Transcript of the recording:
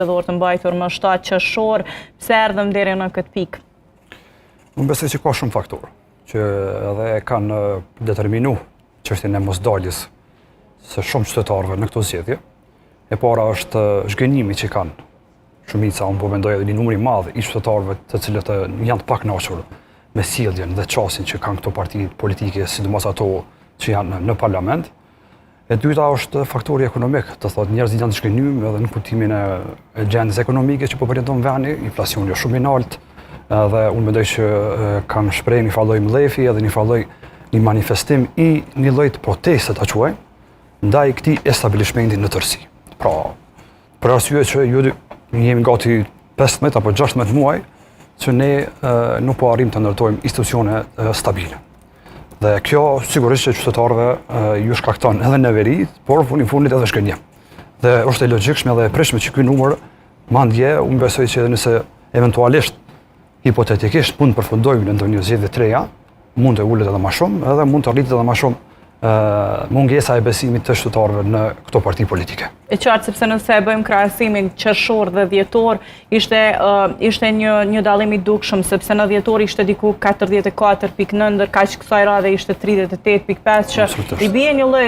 dhorë të mbajtur më 7 qershor, pse erdhëm deri në këtë pikë? Unë besoj që ka shumë faktorë që edhe kanë determinu çështjen e mosdaljes së shumë qytetarëve në këto zgjedhje. E para është zhgënjimi që kanë shumica, unë po mendoj edhe një numër i madh i qytetarëve të cilët janë të pakënaqur me sjelljen dhe çastin që kanë këto parti politike, sidomos ato që janë në parlament. E dyta është faktori ekonomik, të thotë njerëzit janë të zhgënjur edhe në kuptimin e gjendjes ekonomike që po përjeton vendi, inflacioni është shumë i lartë, dhe unë mendoj që kanë shprehur një lloj mlefi edhe një lloj manifestim i një lloj proteste ta quaj ndaj këtij establishmenti në tërësi. Pra, për arsye që jemi gati 15 apo 16 muaj që ne nuk po arrim të ndërtojmë institucione stabile. Dhe kjo sigurisht që qytetarëve ju shkakton edhe neveri, por në fundit edhe shkënjem. Dhe është e logjikshme dhe e prishme që ky numër mandje, unë besoj që edhe nëse eventualisht hipotetikisht mund të përfundojmë në ndonjë zgjedhje të reja, mund të ulet edhe më shumë, edhe mund të rritet edhe më shumë mungesa e besimit të qytetarëve në këto parti politike. E qartë sepse nëse e bëjmë krahasimin qershor dhe dhjetor, ishte një dallim i dukshëm sepse në dhjetor ishte diku 44.9, ndërkaq kësaj radhe ishte 38.5 që i bie një lloj